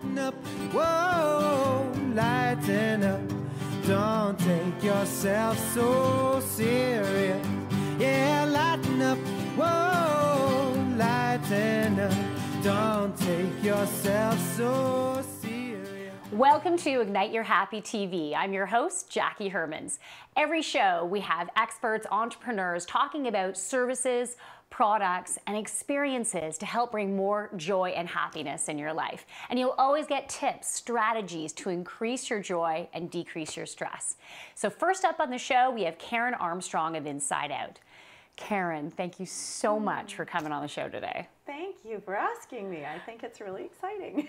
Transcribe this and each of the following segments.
lighten up, whoa, lighten up. Don't take yourself so serious. Yeah, lighten up, whoa, lighten up. Don't take yourself so serious. Welcome to Ignite Your Happy TV. I'm your host, Jacquie Hermans. Every show we have experts, entrepreneurs talking about services, products, and experiences to help bring more joy and happiness in your life. And you'll always get tips, strategies to increase your joy and decrease your stress. So first up on the show, we have Karen Armstrong of Inside Out. Karen, thank you so much for coming on the show today. Thank you for asking me. I think it's really exciting.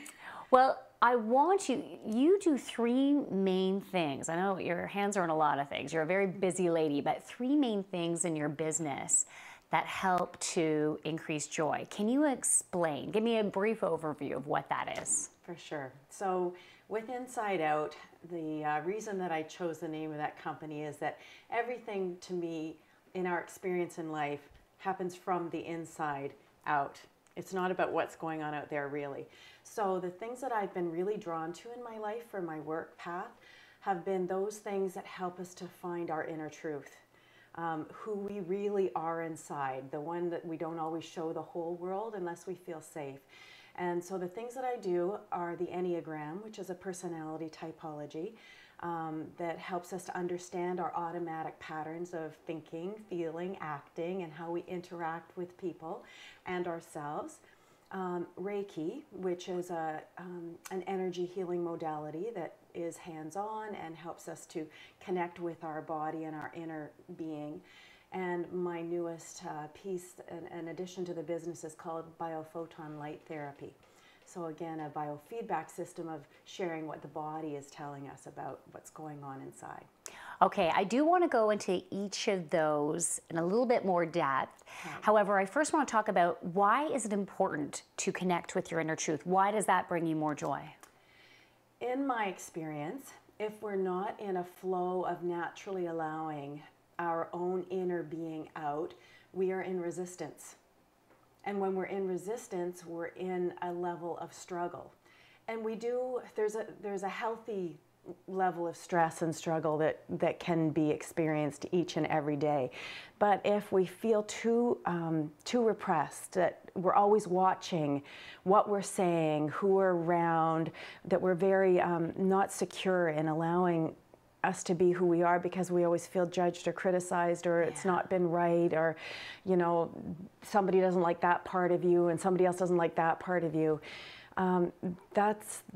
Well, I want you do three main things. I know your hands are in a lot of things. You're a very busy lady, but three main things in your business that help to increase joy. Can you explain? Give me a brief overview of what that is. For sure. So with Inside Out, the reason that I chose the name of that company is that everything to me in our experience in life happens from the inside out. It's not about what's going on out there really. So the things that I've been really drawn to in my life for my work path have been those things that help us to find our inner truth. Who we really are inside, the one that we don't always show the whole world unless we feel safe. And so the things that I do are the Enneagram, which is a personality typology that helps us to understand our automatic patterns of thinking, feeling, acting, and how we interact with people and ourselves. Reiki, which is an energy healing modality that is hands-on and helps us to connect with our body and our inner being. And my newest piece, in addition to the business, is called Biophoton light therapy. So again, a biofeedback system of sharing what the body is telling us about what's going on inside. Okay, I do want to go into each of those in a little bit more depth. Okay. However, I first want to talk about why is it important to connect with your inner truth? Why does that bring you more joy? In my experience, if we're not in a flow of naturally allowing our own inner being out, we are in resistance. And when we're in resistance, we're in a level of struggle. And there's a healthy level of stress and struggle that can be experienced each and every day. But if we feel too repressed, that we're always watching what we're saying, who we're around, that we're very not secure in allowing us to be who we are because we always feel judged or criticized, or it's not been right, or somebody doesn't like that part of you and somebody else doesn't like that part of you.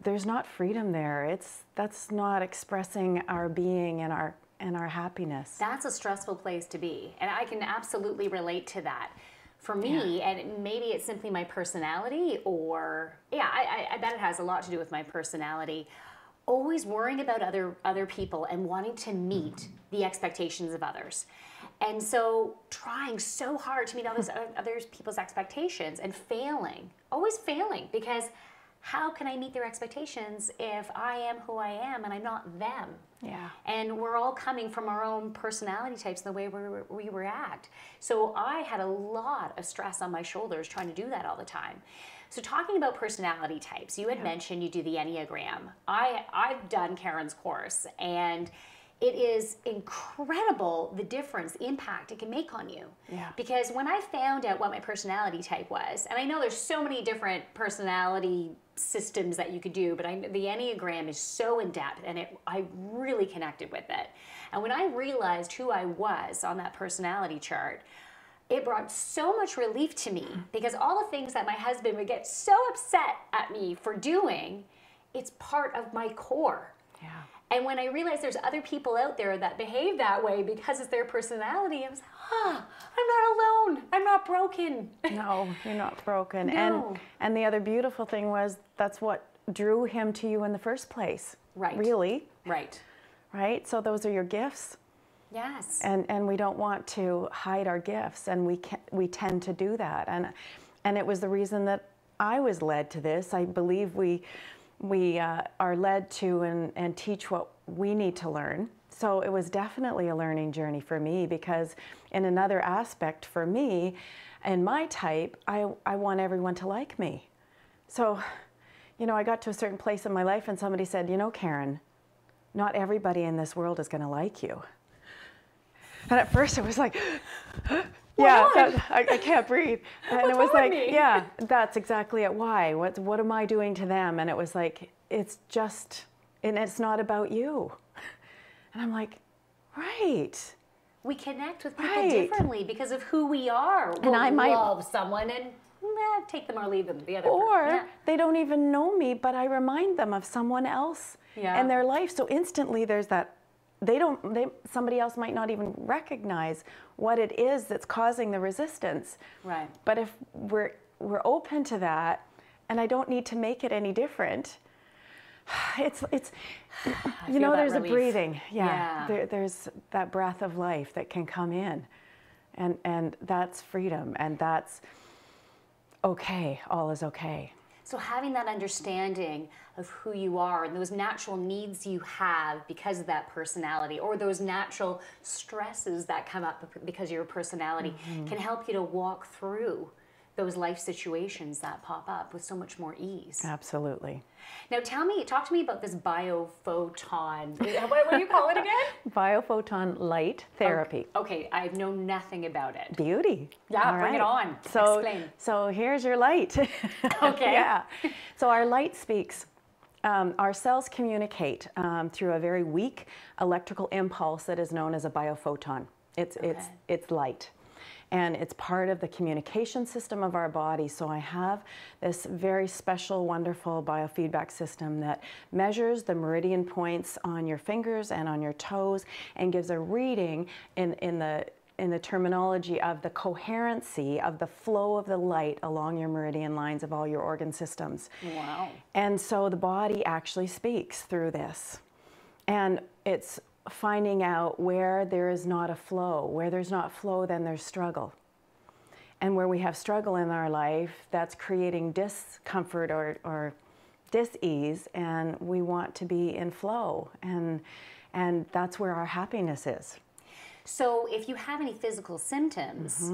There's not freedom there. That's not expressing our being and our happiness. That's a stressful place to be, and I can absolutely relate to that. For me, and maybe it's simply my personality, or I bet it has a lot to do with my personality. Always worrying about other people and wanting to meet the expectations of others. And so trying so hard to meet all those other people's expectations and failing, always failing, because how can I meet their expectations if I am who I am and I'm not them? Yeah. And we're all coming from our own personality types and the way we react. So I had a lot of stress on my shoulders trying to do that all the time. So talking about personality types, you had mentioned you do the Enneagram. I've done Karen's course, and it is incredible the difference, the impact it can make on you. Yeah. Because when I found out what my personality type was, and I know there's so many different personality systems that you could do, but the Enneagram is so in-depth, and I really connected with it. And when I realized who I was on that personality chart, it brought so much relief to me, because all the things that my husband would get so upset at me for doing, it's part of my core. Yeah. And when I realized there's other people out there that behave that way because it's their personality, I was like, I'm not alone. I'm not broken. No, you're not broken. No. And the other beautiful thing was that's what drew him to you in the first place. Right. Really. Right. Right? So those are your gifts. Yes. And we don't want to hide our gifts, and we tend to do that. And it was the reason that I was led to this. I believe we are led to and teach what we need to learn. So it was definitely a learning journey for me, because in another aspect for me, in my type, I want everyone to like me. So, you know, I got to a certain place in my life and somebody said, you know, Karen, not everybody in this world is going to like you. And at first it was like, yeah, I can't breathe. And it was like, yeah, that's exactly it. Why? What am I doing to them? And it was like, it's just, and it's not about you. And I'm like, right. We connect with people differently because of who we are. We'll I might love someone and take them or leave them. The other or they don't even know me, but I remind them of someone else in their life. So instantly there's that, somebody else might not even recognize what it is that's causing the resistance. Right. But if we're open to that, and I don't need to make it any different, it's you know, there's relief. A breathing. There's that breath of life that can come in, and that's freedom, and that's okay. All is okay. So having that understanding of who you are and those natural needs you have because of that personality, or those natural stresses that come up because of your personality, can help you to walk through those life situations that pop up with so much more ease. Absolutely. Now talk to me about this Biophoton. What do you call it again? Biophoton light therapy. Okay, I know nothing about it. Beauty. Yeah, bring it on. Explain. So here's your light. Okay. Yeah. So our light speaks. Our cells communicate through a very weak electrical impulse that is known as a biophoton. It's light. And it's part of the communication system of our body. So I have this very special, wonderful biofeedback system that measures the meridian points on your fingers and on your toes and gives a reading in the terminology of the coherency of the flow of the light along your meridian lines of all your organ systems. Wow. And so the body actually speaks through this. And it's finding out where there is not a flow. Where there's not flow, then there's struggle. And where we have struggle in our life, that's creating discomfort or dis-ease, and we want to be in flow. And that's where our happiness is. So if you have any physical symptoms,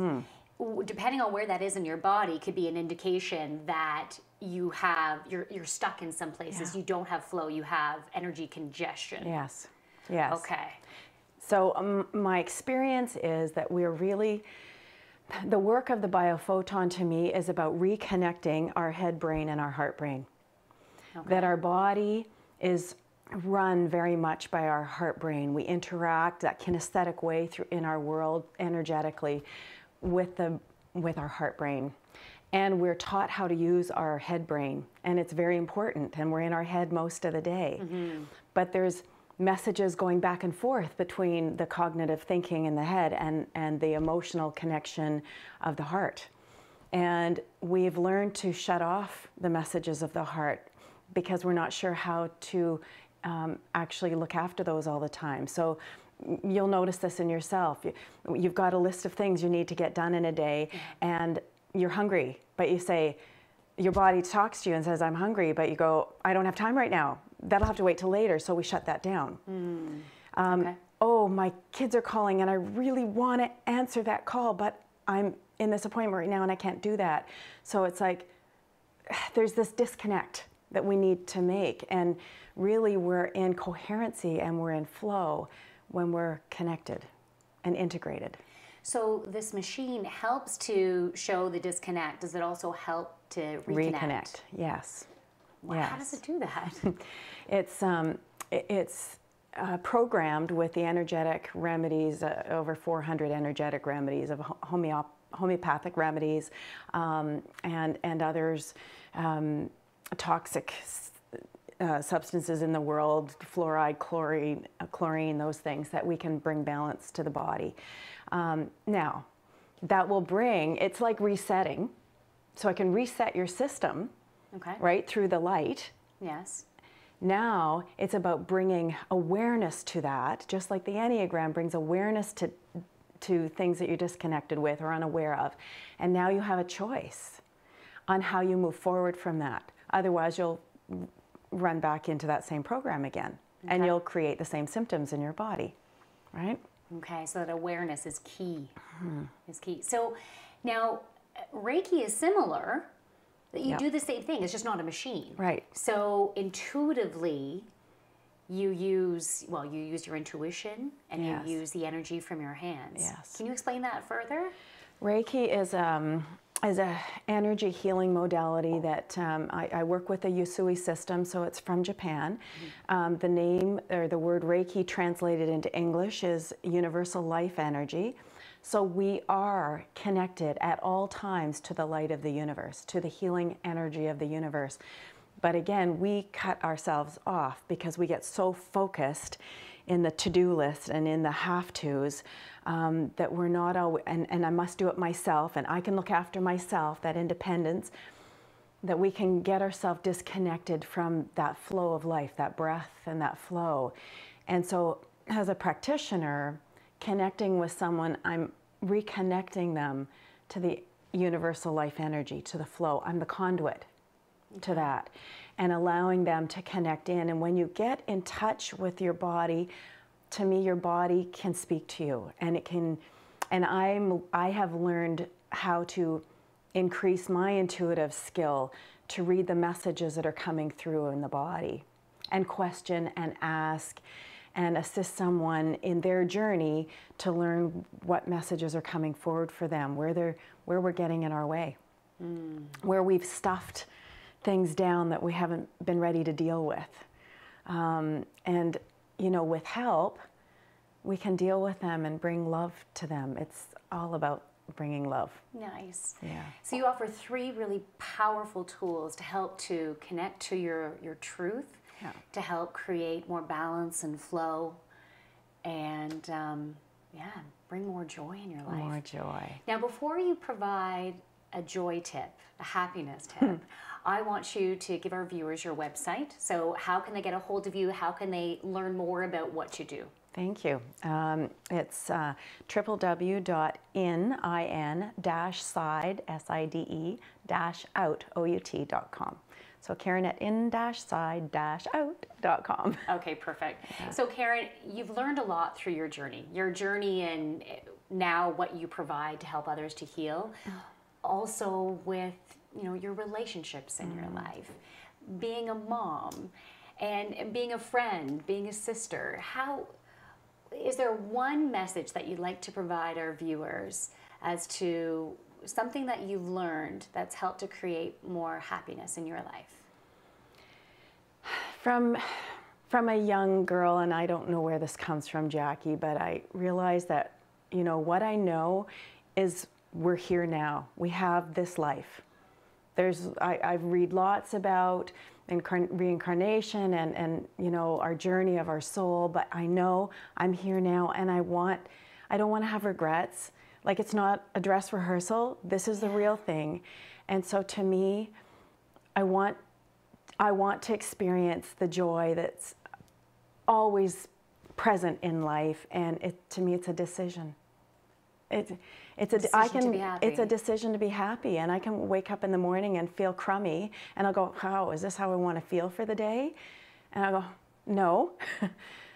depending on where that is in your body, could be an indication that you're stuck in some places. You don't have flow, you have energy congestion. Yes. Yes. Okay. So my experience is that we're really, the work of the Biophoton to me is about reconnecting our head brain and our heart brain. Okay. That our body is run very much by our heart brain. We interact that kinesthetic way through in our world energetically with our heart brain. And we're taught how to use our head brain, and it's very important, and we're in our head most of the day. But there's messages going back and forth between the cognitive thinking in the head and the emotional connection of the heart. And we've learned to shut off the messages of the heart because we're not sure how to actually look after those all the time. So you'll notice this in yourself. You've got a list of things you need to get done in a day, and you're hungry, but you say, your body talks to you and says, I'm hungry, but you go, I don't have time right now. That'll have to wait till later, so we shut that down. Okay. Oh, my kids are calling and I really want to answer that call, but I'm in this appointment right now and I can't do that. So it's like, there's this disconnect that we need to make, and really we're in coherency and we're in flow when we're connected and integrated. So this machine helps to show the disconnect. Does it also help to reconnect? Yes. Well, yes. How does it do that? It's programmed with the energetic remedies, over 400 energetic remedies of homeopathic remedies and others, toxic substances in the world, fluoride, chlorine, those things that we can bring balance to the body. Now, that will bring, it's like resetting. So I can reset your system, right, through the light. Yes. Now it's about bringing awareness to that, just like the Enneagram brings awareness to things that you're disconnected with or unaware of. And now you have a choice on how you move forward from that. Otherwise, you'll run back into that same program again, and you'll create the same symptoms in your body, right? Okay, so that awareness is key. Is key. So now, Reiki is similar You do the same thing. It's just not a machine. Right. So intuitively, you use your intuition and Yes. you use the energy from your hands. Yes. Can you explain that further? Reiki is a energy healing modality that I work with the Usui system, so it's from Japan. The name or the word Reiki translated into English is universal life energy. So we are connected at all times to the light of the universe, to the healing energy of the universe. But again, we cut ourselves off because we get so focused in the to-do list and in the have-tos that we're not always, and I must do it myself, and I can look after myself, that independence, that we can get ourselves disconnected from that flow of life, that breath and that flow. And so as a practitioner, connecting with someone, I'm reconnecting them to the universal life energy, to the flow. I'm the conduit to that, and allowing them to connect in. And when you get in touch with your body, to me, your body can speak to you, and it can. And I have learned how to increase my intuitive skill to read the messages that are coming through in the body, and question and ask, and assist someone in their journey to learn what messages are coming forward for them, where we're getting in our way, where we've stuffed things down that we haven't been ready to deal with. And, you know, with help, we can deal with them and bring love to them. It's all about bringing love. Nice. Yeah. So you offer 3 really powerful tools to help to connect to your truth, to help create more balance and flow, and bring more joy in your life. More joy. Now, before you provide a joy tip, a happiness tip, I want you to give our viewers your website. So how can they get a hold of you? How can they learn more about what you do? Thank you. It's www.in-side-out.com. So Karen at in-side-out.com. Okay, perfect. Yeah. So Karen, you've learned a lot through your journey and now what you provide to help others to heal. Also with, you know, your relationships in your life, being a mom and being a friend, being a sister. How is there one message that you'd like to provide our viewers as to something that you've learned that's helped to create more happiness in your life? From a young girl, and I don't know where this comes from, Jackie, but I realized that, you know, what I know is we're here now. We have this life. I read lots about reincarnation and you know, our journey of our soul, but I know I'm here now, and I don't want to have regrets. Like, it's not a dress rehearsal. This is the real thing. And so to me, I want to experience the joy that's always present in life, and to me it's a decision. It's a decision to be happy, and I can wake up in the morning and feel crummy, and I'll go, "How is this how I want to feel for the day?" And I'll go, "No."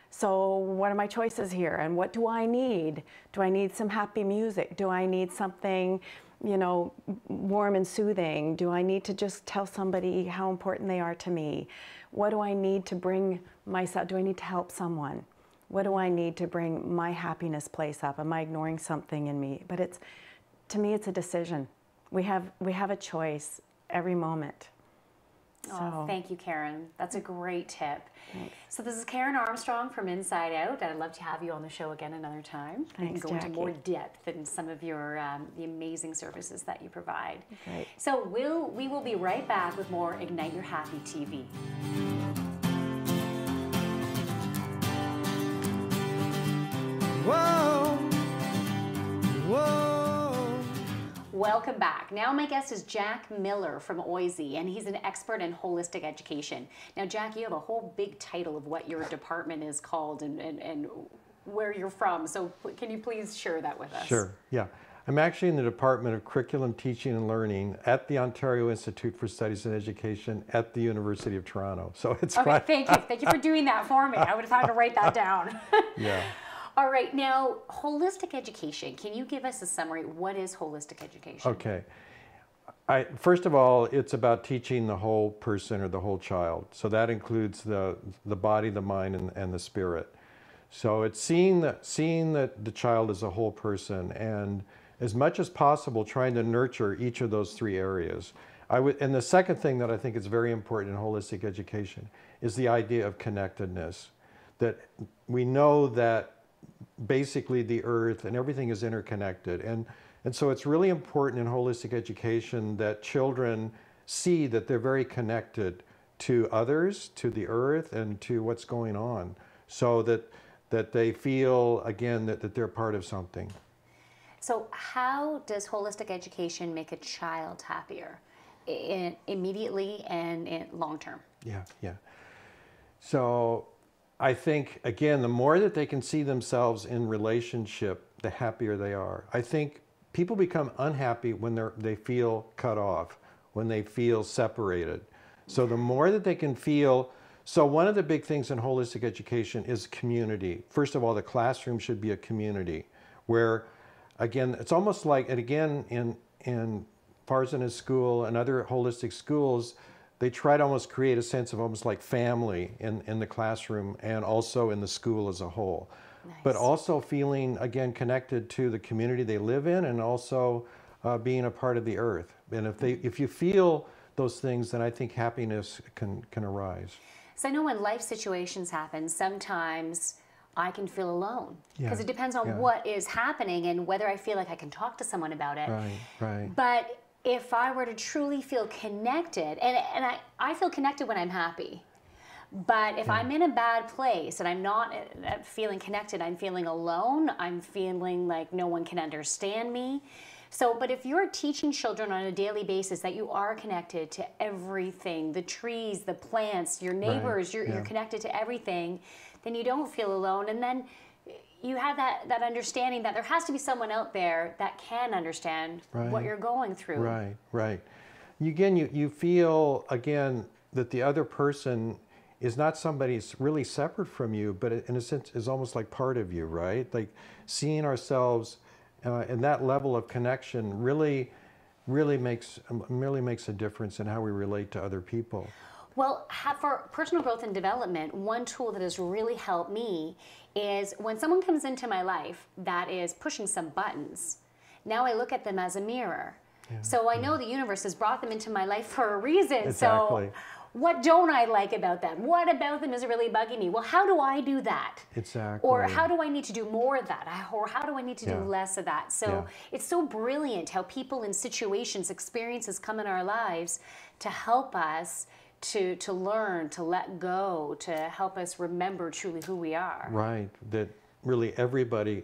So what are my choices here, and what do I need? Do I need some happy music? Do I need something, you know, warm and soothing? Do I need to just tell somebody how important they are to me? What do I need to bring myself? Do I need to help someone? What do I need to bring my happiness place up? Am I ignoring something in me? But to me, it's a decision. We have a choice every moment. Oh, thank you, Karen. That's a great tip. Thanks. So this is Karen Armstrong from Inside Out. I'd love to have you on the show again another time. Thanks, and go into more Jackie. depth in some of your the amazing services that you provide. Great. So we will be right back with more Ignite Your Happy TV. Whoa, whoa. Welcome back. Now my guest is Jack Miller from Oise, and he's an expert in holistic education. Now, Jack, you have a whole big title of what your department is called and where you're from. So can you please share that with us? Sure, yeah. I'm actually in the Department of Curriculum, Teaching and Learning at the Ontario Institute for Studies in Education at the University of Toronto. So it's okay, fun. thank you. Thank you for doing that for me. I would have had to write that down. Yeah. All right, now, holistic education. Can you give us a summary? What is holistic education? Okay. First of all, it's about teaching the whole person or the whole child. So that includes the body, the mind, and the spirit. So it's seeing that the child is a whole person, and as much as possible trying to nurture each of those three areas. And the second thing that I think is very important in holistic education is the idea of connectedness. That we know that basically the earth and everything is interconnected. And so it's really important in holistic education that children see that they're very connected to others, to the earth, and to what's going on, so that they feel, again, that they're part of something. So how does holistic education make a child happier immediately and in long term? Yeah. So I think, again, the more that they can see themselves in relationship, the happier they are. I think people become unhappy when they feel cut off, when they feel separated. So the more that they can feel, so one of the big things in holistic education is community. First of all, the classroom should be a community where, again, it's almost like, and again, in Farzin A school and other holistic schools, they try to almost create a sense of almost like family in the classroom and also in the school as a whole. Nice. But also feeling, again, connected to the community they live in, and also being a part of the earth. And if you feel those things, then I think happiness can arise. So I know when life situations happen, sometimes I can feel alone, because it depends on what is happening and whether I feel like I can talk to someone about it. Right. But if I were to truly feel connected, and I feel connected when I'm happy, but if I'm in a bad place and I'm not feeling connected, I'm feeling alone, I'm feeling like no one can understand me. So, but if you're teaching children on a daily basis that you are connected to everything, the trees, the plants, your neighbors, you're connected to everything, then you don't feel alone. And then you have that understanding that there has to be someone out there that can understand what you're going through. Right. Again, you feel, again, that the other person is not somebody really separate from you, but in a sense is almost like part of you, right? Like seeing ourselves and that level of connection really makes a difference in how we relate to other people. Well, for personal growth and development, one tool that has really helped me is when someone comes into my life that is pushing some buttons, now I look at them as a mirror. So I know the universe has brought them into my life for a reason. Exactly. So what don't I like about them? What about them is really bugging me? Well, how do I do that? Exactly. Or how do I need to do more of that? Or how do I need to do less of that? So it's so brilliant how people in situations, experiences come in our lives to help us to learn, to let go, to help us remember truly who we are. Right. That really everybody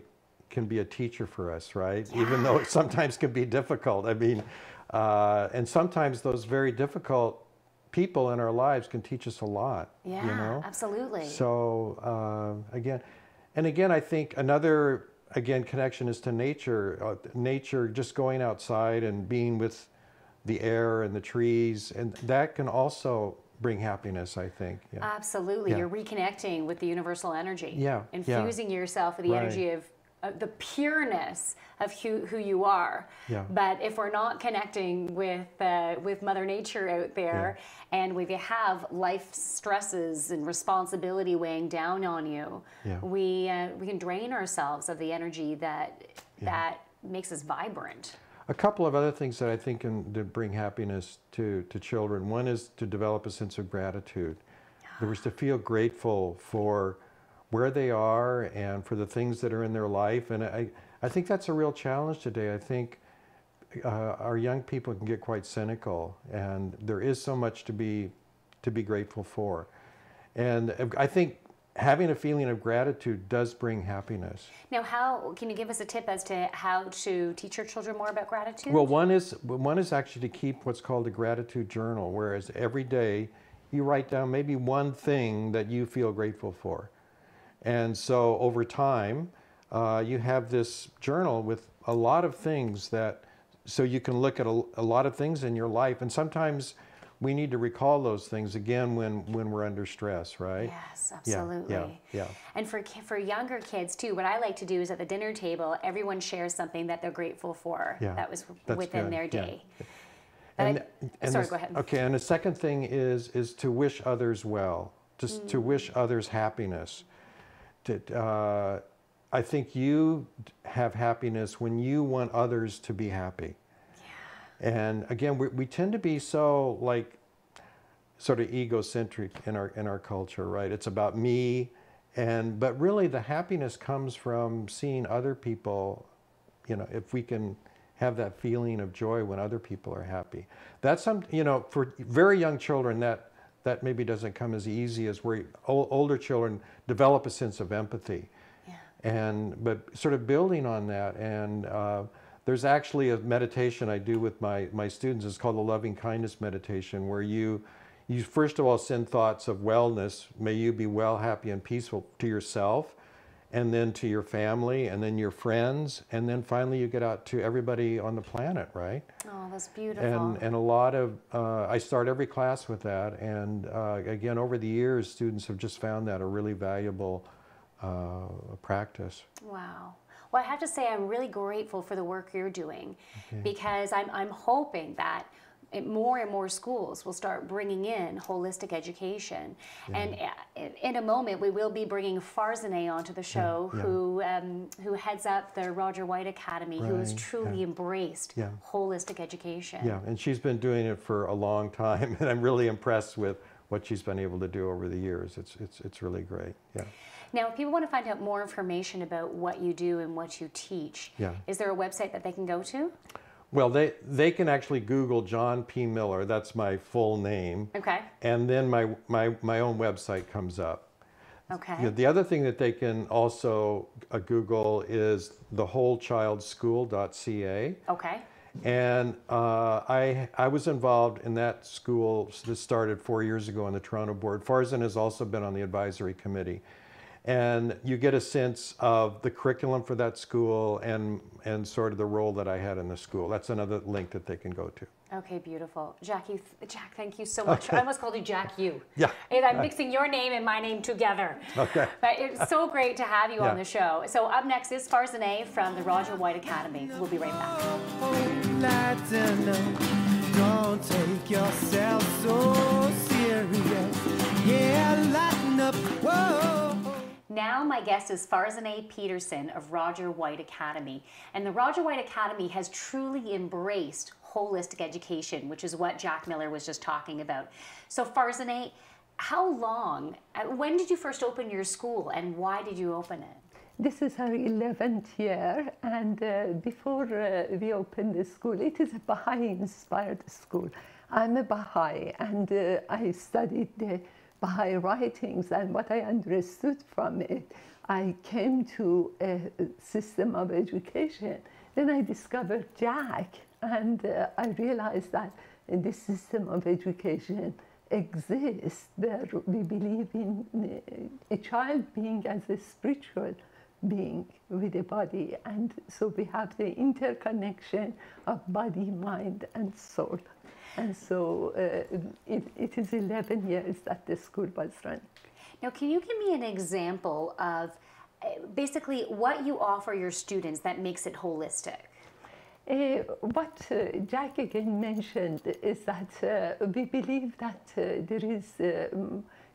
can be a teacher for us, right? Even though it sometimes can be difficult. I mean, and sometimes those very difficult people in our lives can teach us a lot. Yeah, you know? Absolutely. So again, I think another connection is to nature. Nature, just going outside and being with the air and the trees, and that can also bring happiness, I think. Absolutely. You're reconnecting with the universal energy. Infusing yourself with the energy of the pureness of who you are. But if we're not connecting with Mother Nature out there, and we have life stresses and responsibility weighing down on you, we can drain ourselves of the energy that makes us vibrant. A couple of other things that I think can bring happiness to children. One is to develop a sense of gratitude. There was to feel grateful for where they are and for the things that are in their life. And I think that's a real challenge today. I think our young people can get quite cynical, and there is so much to be grateful for. And I think having a feeling of gratitude does bring happiness. Now, can you give us a tip as to how to teach your children more about gratitude? Well, one is actually to keep what's called a gratitude journal, whereas every day you write down maybe one thing that you feel grateful for. And so over time, you have this journal with a lot of things so you can look at a lot of things in your life. And sometimes we need to recall those things again when we're under stress, right? Yes, absolutely. Yeah. And for younger kids too, what I like to do is at the dinner table, everyone shares something that they're grateful for that was within their day. Sorry, go ahead. Okay, and the second thing is to wish others well, to wish others happiness. I think you have happiness when you want others to be happy. Yeah. And again, we tend to be so like sort of egocentric in our culture, right? It's about me, but really the happiness comes from seeing other people. You know, if we can have that feeling of joy when other people are happy, that's for very young children that maybe doesn't come as easy as where older children develop a sense of empathy. But sort of building on that, and there's actually a meditation I do with my students. It's called the loving kindness meditation, where you first of all send thoughts of wellness. May you be well, happy, and peaceful to yourself, and then to your family, and then your friends, and then finally you get out to everybody on the planet, right? Oh, that's beautiful. And a lot of, I start every class with that, and again, over the years, students have just found that a really valuable practice. Wow. Well, I have to say I'm really grateful for the work you're doing, because I'm hoping that more and more schools will start bringing in holistic education. And in a moment, we will be bringing Farzin A onto the show, who heads up the Roger White Academy, who has truly embraced holistic education. Yeah, and she's been doing it for a long time, and I'm really impressed with what she's been able to do over the years. It's really great. Yeah. Now, if people want to find out more information about what you do and what you teach, is there a website that they can go to? Well, they can actually Google John P. Miller. That's my full name. Okay. And then my own website comes up. Okay. You know, the other thing that they can also Google is thewholechildschool.ca. Okay. And I was involved in that school. This started 4 years ago on the Toronto board. Farzin has also been on the advisory committee. And you get a sense of the curriculum for that school and sort of the role that I had in the school. That's another link that they can go to. Okay, beautiful. Jack, thank you so much. Okay. I almost called you Jack you. Yeah. And I'm mixing your name and my name together. Okay. But it's so great to have you on the show. So up next is Farzin A from the Roger White Academy. We'll be right back. Don't take yourself so serious. Yeah, lighten up. Whoa. Now my guest is Farzin A. Peterson of Roger White Academy. And the Roger White Academy has truly embraced holistic education, which is what Jack Miller was just talking about. So Farzin A., when did you first open your school, and why did you open it? This is our 11th year, and before we opened the school, it is a Baha'i-inspired school. I'm a Baha'i, and I studied the Baha'i writings, and what I understood from it, I came to a system of education. Then I discovered Jack, and I realized that this system of education exists, where we believe in a child being as a spiritual being with a body, and so we have the interconnection of body, mind, and soul. And so it is 11 years that the school was running. Now, can you give me an example of basically what you offer your students that makes it holistic? What Jack again mentioned is that we believe that there is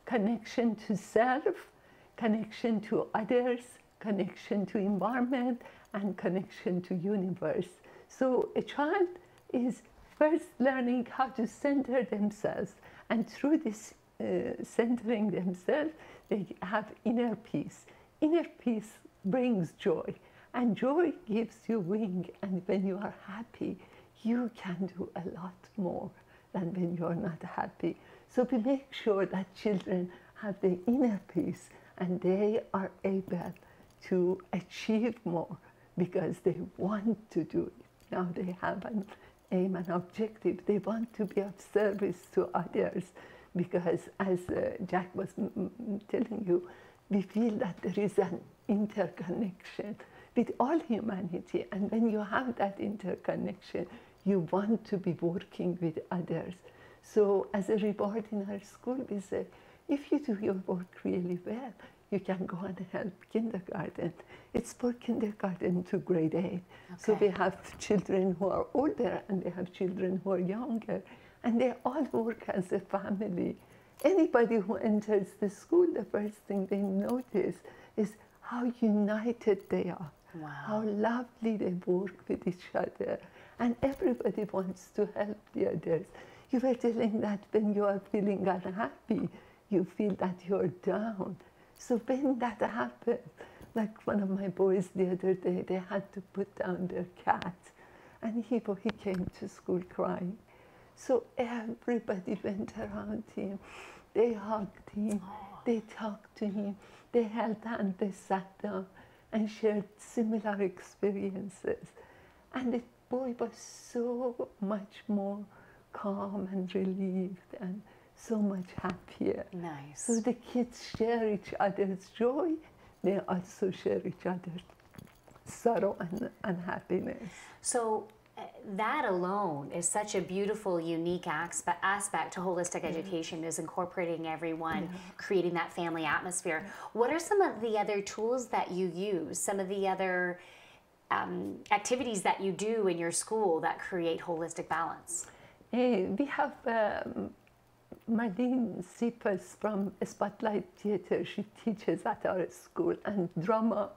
connection to self, connection to others, connection to environment, and connection to universe. So a child is first learning how to center themselves, and through this centering themselves, they have inner peace. Inner peace brings joy, and joy gives you wing, and when you are happy, you can do a lot more than when you are not happy. So we make sure that children have the inner peace, and they are able to achieve more because they want to do it. Now they have an aim and objective. They want to be of service to others because, as Jack was telling you, we feel that there is an interconnection with all humanity. And when you have that interconnection, you want to be working with others. So as a reward in our school, we say, if you do your work really well, you can go and help kindergarten. It's for kindergarten to grade 8. So we have children who are older and they have children who are younger, and they all work as a family. Anybody who enters the school, the first thing they notice is how united they are, how lovely they work with each other, and everybody wants to help the others. You were telling that when you are feeling unhappy, you feel that you're down. So when that happens, like one of my boys the other day, they had to put down their cat, and he came to school crying. So everybody went around him, they hugged him, they talked to him, they held hands, they sat down and shared similar experiences. And the boy was so much more calm and relieved and so much happier. Nice. So the kids share each other's joy, they also share each other's sorrow and unhappiness. So that alone is such a beautiful, unique aspect to holistic education, is incorporating everyone, creating that family atmosphere. What are some of the other tools that you use, some of the other activities that you do in your school that create holistic balance? We have Marlene Sipas from Spotlight Theatre. She teaches at our school, and drama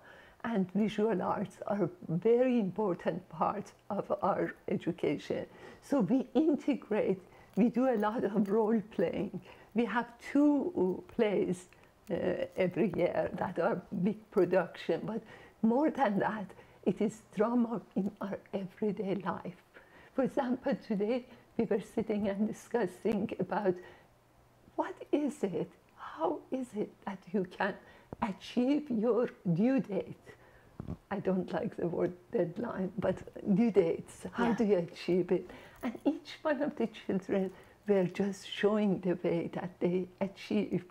and visual arts are very important part of our education. So we integrate, we do a lot of role playing. We have 2 plays every year that are big production, but more than that, it is drama in our everyday life. For example, today we were sitting and discussing about what is it, how is it that you can achieve your due date? I don't like the word deadline, but due dates, how do you achieve it? And each one of the children were just showing the way that they achieve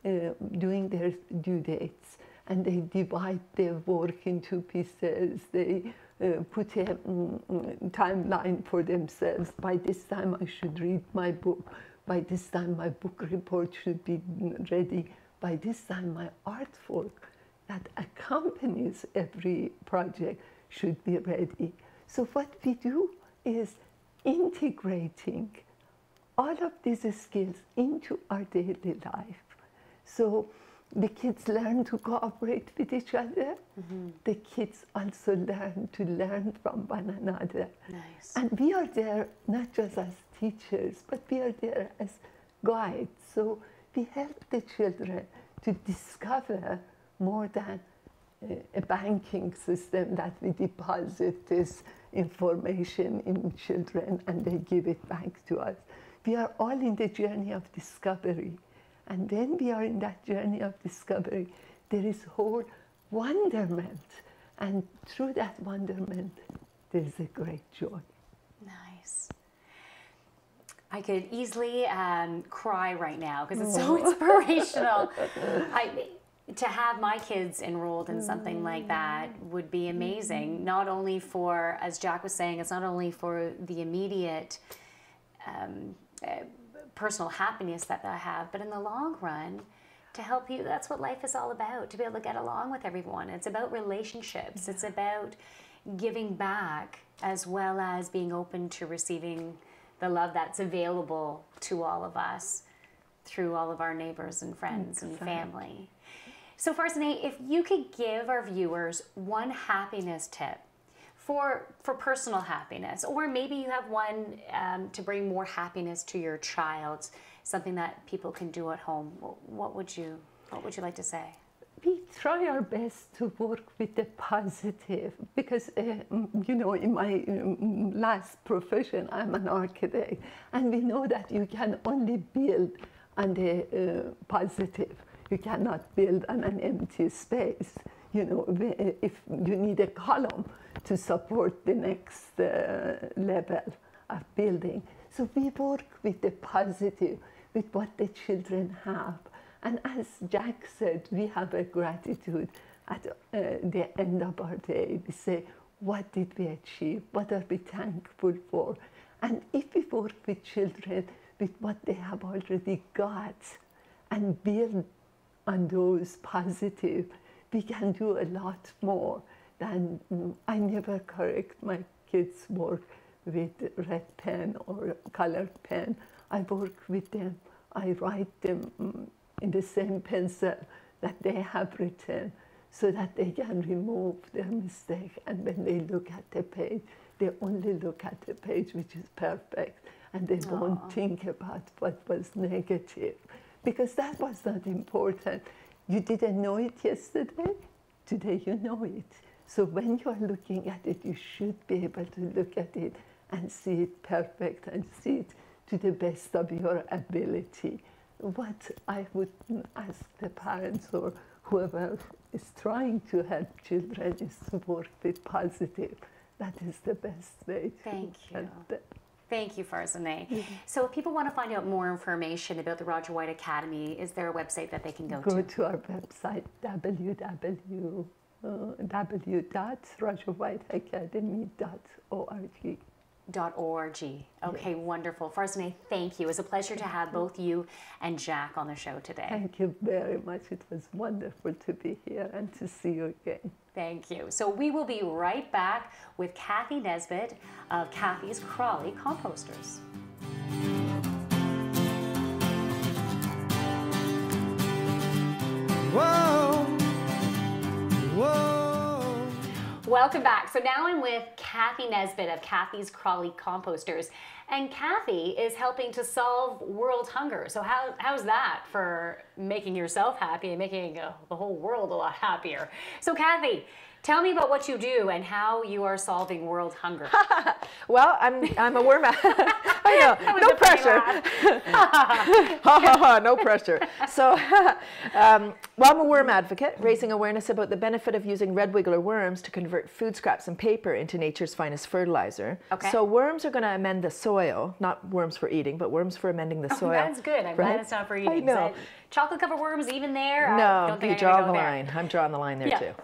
doing their due dates. And they divide their work into pieces. They put a timeline for themselves. By this time I should read my book. By this time my book report should be ready. By this time my artwork that accompanies every project should be ready. So what we do is integrating all of these skills into our daily life. So the kids learn to cooperate with each other. The kids also learn from one another. Nice. And we are there not just as teachers, but we are there as guides. So we help the children to discover more than a banking system that we deposit this information in children and they give it back to us. We are all in the journey of discovery. And when we are in that journey of discovery, there is whole wonderment. And through that wonderment, there is a great joy. Nice. I could easily cry right now because it's so inspirational. To have my kids enrolled in something like that would be amazing. Not only for, as Jack was saying, it's not only for the immediate personal happiness that I have, but in the long run, to help you, that's what life is all about, to be able to get along with everyone. It's about relationships. It's about giving back as well as being open to receiving the love that's available to all of us through all of our neighbors and friends and family. So Farzin A, if you could give our viewers one happiness tip for personal happiness, or maybe you have one to bring more happiness to your child, something that people can do at home, what would you like to say? We try our best to work with the positive because, you know, in my last profession, I'm an architect, and we know that you can only build on the positive. You cannot build on an empty space. You know, if you need a column to support the next level of building. So we work with the positive, with what the children have. And as Jack said, we have a gratitude at the end of our day. We say, what did we achieve? What are we thankful for? And if we work with children with what they have already got and build on those positive, we can do a lot more than I never correct my kids' work with red pen or colored pen. I work with them. I write them in the same pencil that they have written so that they can remove their mistake. And when they look at the page, they only look at the page which is perfect, and they won't think about what was negative, because that was not important. You didn't know it yesterday, today you know it. So when you are looking at it, you should be able to look at it and see it perfect and see it to the best of your ability. What I would ask the parents or whoever is trying to help children is to work with positive. That is the best way to Thank you. help them. Thank you, Farzin A. So if people want to find out more information about the Roger White Academy, is there a website that they can go to? Go to our website, www.rogerwhiteacademy.org. .org. Okay, wonderful. Farzin A, thank you. It was a pleasure to have both you and Jack on the show today. Thank you very much. It was wonderful to be here and to see you again. Thank you. So we will be right back with Kathy Nesbitt of Kathy's Crawley Composters. Whoa, whoa. Welcome back. So now I'm with Kathy Nesbitt of Kathy's Crawley Composters. And Kathy is helping to solve world hunger. So how's that for making yourself happy and making the whole world a lot happier? So Kathy, tell me about what you do and how you are solving world hunger. Well, I'm a worm. I know, no pressure. No pressure. So, well, I'm a worm advocate, raising awareness about the benefit of using red wiggler worms to convert food scraps and paper into nature's finest fertilizer. Okay. So worms are going to amend the soil, not worms for eating, but worms for amending the soil. That's good. I'm glad it's not for eating. I know. Chocolate covered worms even there? No, I don't think you draw the line. I'm drawing the line there too.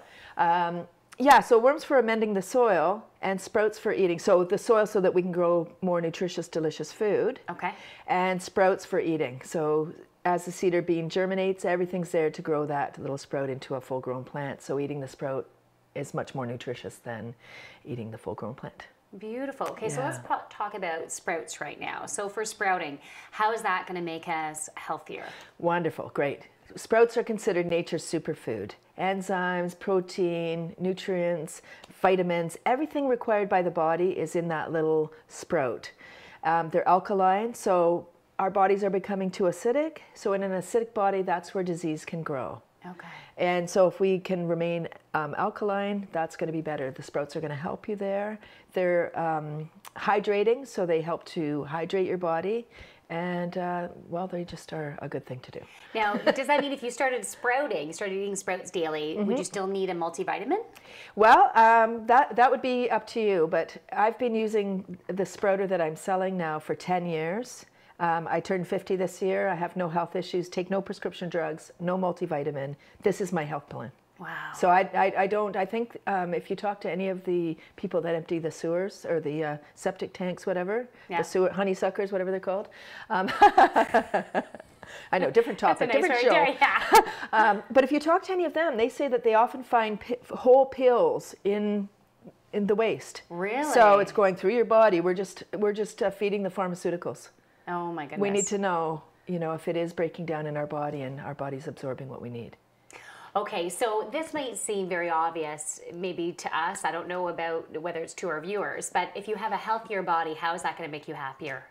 Yeah, so worms for amending the soil and sprouts for eating. So the soil so that we can grow more nutritious, delicious food. Okay. And sprouts for eating. So as the cedar bean germinates, everything's there to grow that little sprout into a full-grown plant. So eating the sprout is much more nutritious than eating the full-grown plant. Beautiful. Okay, so Yeah. let's talk about sprouts right now. So for sprouting, how is that going to make us healthier? Wonderful, great. Sprouts are considered nature's superfood. Enzymes, protein, nutrients, vitamins, everything required by the body is in that little sprout. They're alkaline, so our bodies are becoming too acidic. So in an acidic body, that's where disease can grow. Okay. And so if we can remain alkaline, that's going to be better. The sprouts are going to help you there. They're hydrating, so they help to hydrate your body. And, well, they just are a good thing to do. Now, does that mean if you started sprouting, started eating sprouts daily, would you still need a multivitamin? Well, that would be up to you, but I've been using the sprouter that I'm selling now for 10 years. I turned 50 this year. I have no health issues, take no prescription drugs, no multivitamin. This is my health plan. Wow. So I think if you talk to any of the people that empty the sewers or the septic tanks, whatever, Yeah. the sewer, honeysuckers, whatever they're called. I know, different topic, That's a nice different show. yeah. But if you talk to any of them, they say that they often find whole pills in the waste. Really? So it's going through your body. We're just feeding the pharmaceuticals. Oh my goodness. We need to know, if it is breaking down in our body and our body's absorbing what we need. Okay, so this might seem very obvious maybe to us. I don't know about whether it's to our viewers, but if you have a healthier body, how is that going to make you happier?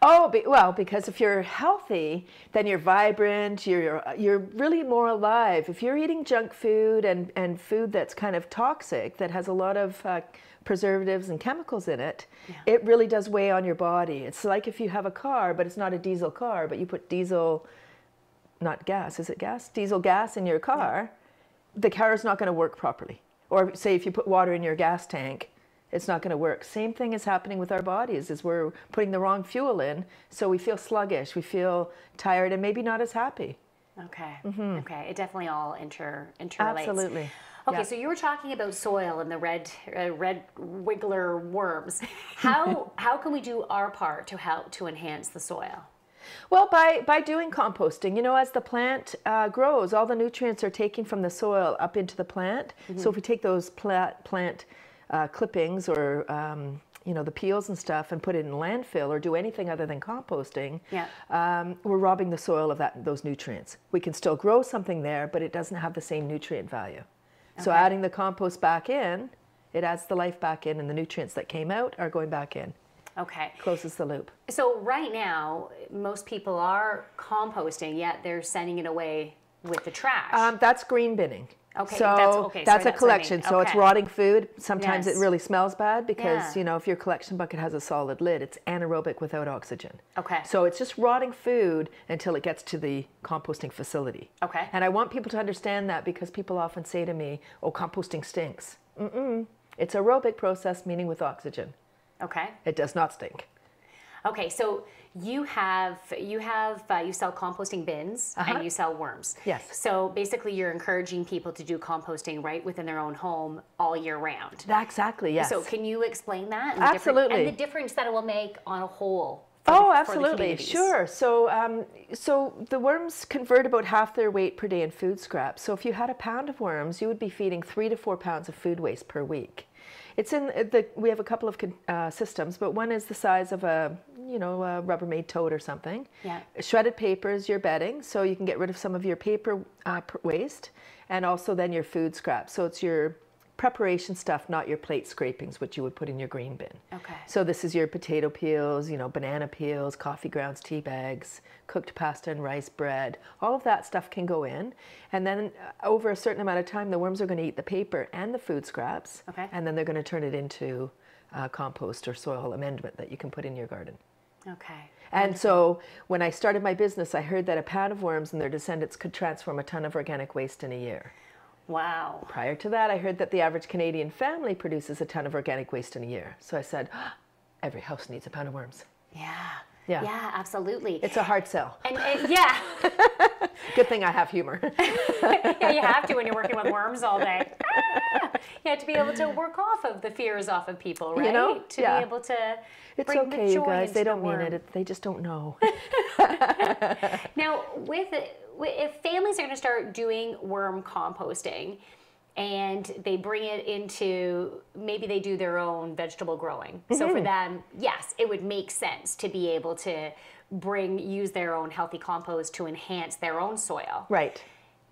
Oh, well, because if you're healthy, then you're vibrant, you're really more alive. If you're eating junk food and food that's kind of toxic, that has a lot of preservatives and chemicals in it, it really does weigh on your body. It's like if you have a car, but it's not a diesel car, but you put diesel, not gas, is it gas? Diesel gas in your car, the car is not going to work properly. Or say if you put water in your gas tank, it's not going to work. Same thing is happening with our bodies, is we're putting the wrong fuel in, so we feel sluggish, we feel tired, and maybe not as happy. Okay. Okay. It definitely all interrelates. Absolutely. Okay, Yeah. so you were talking about soil and the red wiggler worms. How can we do our part to help to enhance the soil? Well, by doing composting, you know, as the plant grows, all the nutrients are taken from the soil up into the plant. So if we take those plant clippings or you know, the peels and stuff and put it in landfill or do anything other than composting, we're robbing the soil of those nutrients. We can still grow something there, but it doesn't have the same nutrient value. So adding the compost back in, it adds the life back in, and the nutrients that came out are going back in. Okay. Closes the loop. So right now, most people are composting, yet they're sending it away with the trash. That's green binning. Okay, so that's a collection. So it's Okay. rotting food. Sometimes Yes. it really smells bad because, Yeah. you know, if your collection bucket has a solid lid, it's anaerobic without oxygen. Okay. So it's just rotting food until it gets to the composting facility. Okay. And I want people to understand that because people often say to me, oh, composting stinks. It's aerobic process, meaning with oxygen. Okay. It does not stink. Okay, so you sell composting bins and you sell worms. Yes. So basically, you're encouraging people to do composting right within their own home all year round. Exactly, yes. So can you explain that? And Absolutely. and the difference that it will make on a whole. Oh, for the absolutely, communities? sure. So, so the worms convert about half their weight per day in food scraps. So if you had a pound of worms, you would be feeding 3 to 4 pounds of food waste per week. It's in we have a couple of systems, but one is the size of a Rubbermaid tote or something. Yeah. Shredded paper is your bedding, so you can get rid of some of your paper waste, and also then your food scraps. So it's your preparation stuff, not your plate scrapings, which you would put in your green bin. Okay. So this is your potato peels, you know, banana peels, coffee grounds, tea bags, cooked pasta and rice bread. All of that stuff can go in. And then over a certain amount of time, the worms are going to eat the paper and the food scraps. Okay. And then they're going to turn it into compost or soil amendment that you can put in your garden. Okay. And so when I started my business, I heard that a pound of worms and their descendants could transform a ton of organic waste in a year. Wow. Prior to that, I heard that the average Canadian family produces a ton of organic waste in a year. So I said, every house needs a pound of worms. Yeah. Yeah. Yeah, absolutely. It's a hard sell. And yeah. Good thing I have humor. Yeah, you have to when you're working with worms all day. You have to be able to work off of the fears off of people, right? You know? To Yeah. be able to It's bring okay, the you joy guys. into They the don't mean worm. it. They just don't know. Now, if families are going to start doing worm composting and they bring it into, maybe they do their own vegetable growing. So for them, yes, it would make sense to be able to use their own healthy compost to enhance their own soil. Right.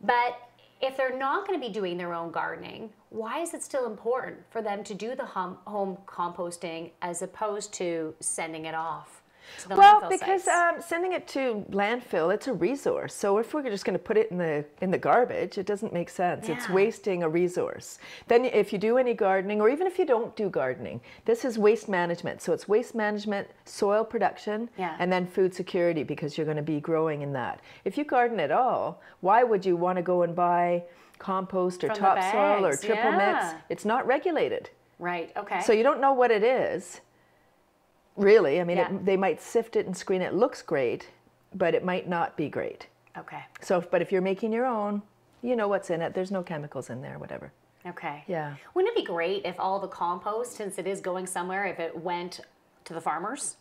But if they're not going to be doing their own gardening, why is it still important for them to do the home composting as opposed to sending it off to the Well, landfill because sites? sending it to landfill, it's a resource. So if we're just going to put it in the garbage, it doesn't make sense. It's Yeah. wasting a resource. Then if you do any gardening, or even if you don't do gardening, this is waste management. So it's waste management, soil production, Yeah. and then food security, because you're going to be growing in that. If you garden at all, why would you want to go and buy compost or From the topsoil or bags, triple mix? yeah. It's not regulated. Right, okay. So you don't know what it is, really. I mean, Yeah. they might sift it and screen it. It looks great, but it might not be great. Okay, So, but if you're making your own, you know what's in it. There's no chemicals in there, whatever. okay. Yeah. Wouldn't it be great if all the compost, since it is going somewhere, if it went to the farmers?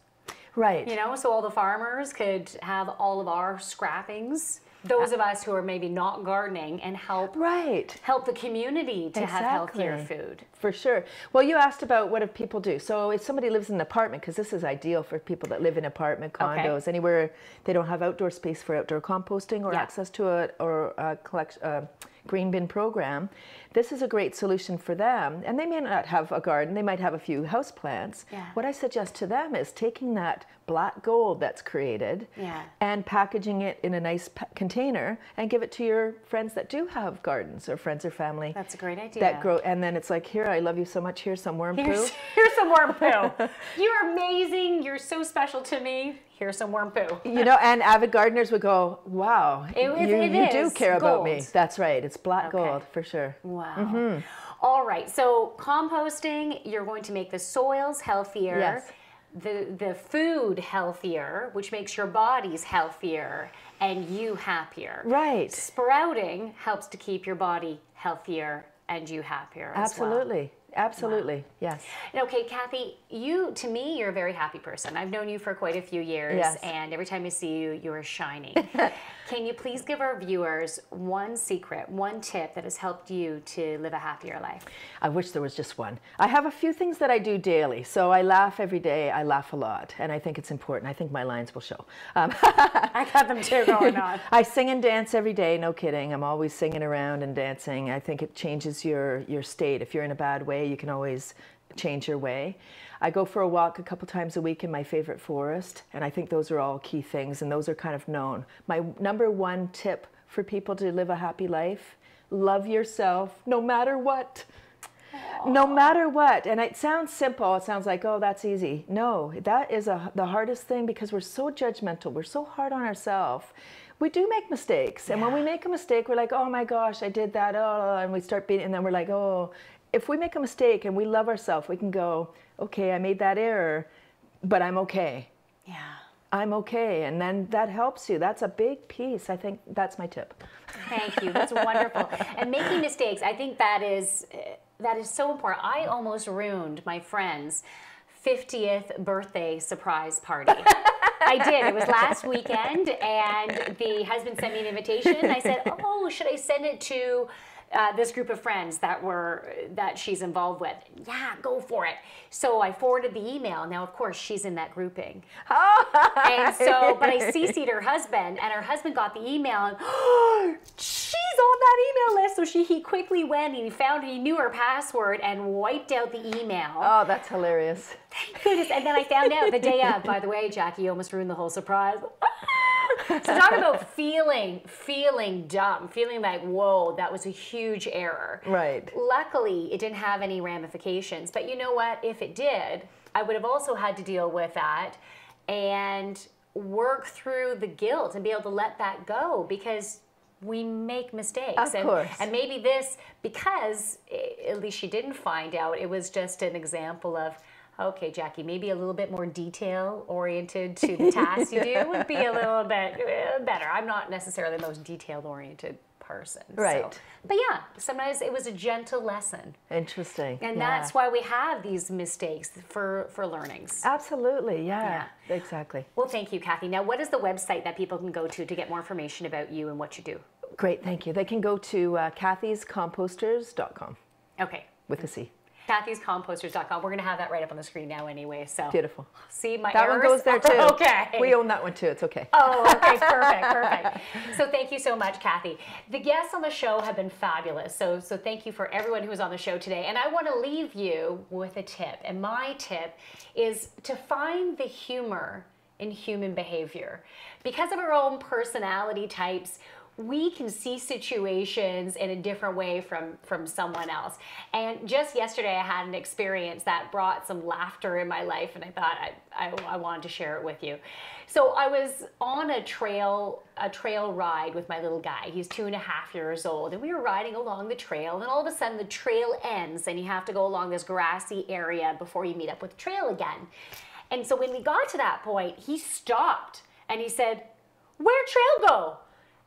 Right. You know, so all the farmers could have all of our scrappings, those of us who are maybe not gardening, and help Right. the community to have healthier Exactly. food. For sure. Well, you asked about what if people do. So if somebody lives in an apartment, because this is ideal for people that live in apartment condos, anywhere they don't have outdoor space for outdoor composting or Yeah. access to a green bin program, this is a great solution for them. And they may not have a garden, they might have a few house plants. Yeah. What I suggest to them is taking that black gold that's created Yeah. and packaging it in a nice container and give it to your friends that do have gardens, or friends or family That's a great idea. that grow. And then it's like, here, I love you so much, here's some worm poo. Here's some worm poo. You're amazing. You're so special to me. Here's some worm poo. You know, and avid gardeners would go, wow, It you do is care about me. gold. That's right. It's black Okay. gold for sure. Wow. All right. So composting, you're going to make the soils healthier. Yes. The food healthier, which makes your bodies healthier and you happier. Right. Sprouting helps to keep your body healthier and you happier as well. Absolutely. Absolutely, yes. And okay, Kathy, to me, you're a very happy person. I've known you for quite a few years, Yes. and every time I see you, you are shining. Can you please give our viewers one secret, one tip that has helped you to live a happier life? I wish there was just one. I have a few things that I do daily. So I laugh every day. I laugh a lot, and I think it's important. I think my lines will show. I got them too going on. I sing and dance every day, no kidding. I'm always singing around and dancing. I think it changes your state. If you're in a bad way, you can always change your way. I go for a walk a couple times a week in my favorite forest, and I think those are all key things, and those are kind of known. My number one tip for people to live a happy life: love yourself no matter what. No matter what. And it sounds simple. It sounds like, oh, that's easy. No, that is the hardest thing, because we're so judgmental. We're so hard on ourselves. We do make mistakes. And when we make a mistake, we're like, oh my gosh, I did that. Oh, and we start beating, and then we're like, oh. If we make a mistake and we love ourselves, we can go, okay, I made that error, but I'm okay. Yeah. I'm okay. And then that helps you. That's a big piece. I think that's my tip. Thank you. That's wonderful. And making mistakes, I think that is so important. I almost ruined my friend's 50th birthday surprise party. I did. It was last weekend, and the husband sent me an invitation. I said, oh, should I send it to this group of friends that she's involved with? Yeah, go for it. So I forwarded the email. Now, of course, she's in that grouping. And so, but I CC'd her husband, and her husband got the email, and she's on that email list. So he quickly went, and he knew her password and wiped out the email. Oh, that's hilarious. Thank goodness. And then I found out the day of, by the way, Jackie, you almost ruined the whole surprise. So talk about feeling dumb, feeling like, whoa, that was a huge error. Right. Luckily, it didn't have any ramifications. But you know what? If it did, I would have also had to deal with that and work through the guilt and be able to let that go, because we make mistakes. Of course. And maybe this, because at least she didn't find out, it was just an example of, okay, Jackie, maybe a little bit more detail-oriented to the tasks you do would be a little bit better. I'm not necessarily the most detail-oriented person. Right. So. But yeah, sometimes it was a gentle lesson. Interesting. And that's why we have these mistakes for learnings. Absolutely, yeah. Exactly. Well, thank you, Kathy. Now, what is the website that people can go to get more information about you and what you do? Great, thank you. They can go to kathy'scomposters.com. Okay. With a C. kathy'scomposters.com. We're going to have that right up on the screen now anyway. So beautiful. See my that errors? one goes there too. Okay. We own that one too. It's okay. Oh, okay. Perfect. So thank you so much, Kathy. The guests on the show have been fabulous. So thank you for everyone who was on the show today. And I want to leave you with a tip. And my tip is to find the humor in human behavior. Because of our own personality types, we can see situations in a different way from someone else. And just yesterday, I had an experience that brought some laughter in my life, and I thought I wanted to share it with you. So I was on a trail ride with my little guy. He's 2.5 years old, and we were riding along the trail, and all of a sudden the trail ends, and you have to go along this grassy area before you meet up with the trail again. And so when we got to that point, he stopped, and he said, "Where'd trail go?"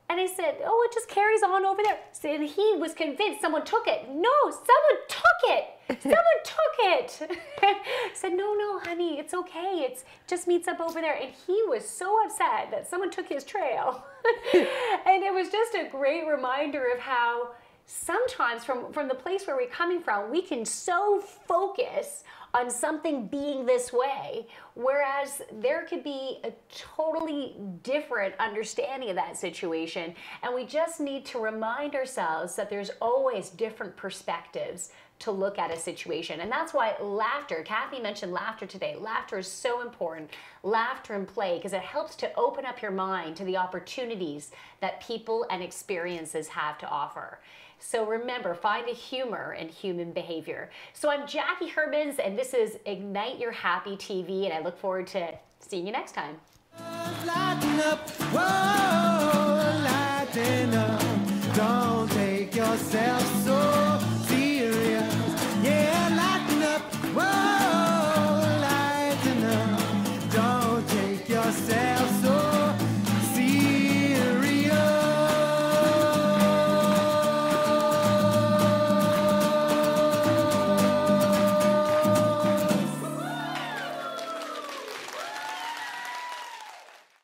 And I said, "Oh, it just carries on over there." And he was convinced someone took it. No, someone took it. Someone took it. I said, no, honey, it's okay. It just meets up over there. And he was so upset that someone took his trail. And it was just a great reminder of how sometimes from the place where we're coming from, we can so focus on something being this way, whereas there could be a totally different understanding of that situation. And we just need to remind ourselves that there's always different perspectives to look at a situation. And that's why laughter, Kathy mentioned laughter today. Laughter is so important. Laughter and play, because it helps to open up your mind to the opportunities that people and experiences have to offer. So remember, find the humor in human behavior. So I'm Jacquie Hermans, and this is Ignite Your Happy TV, and I look forward to seeing you next time. Lighten up, whoa, lighten up. Don't take yourself so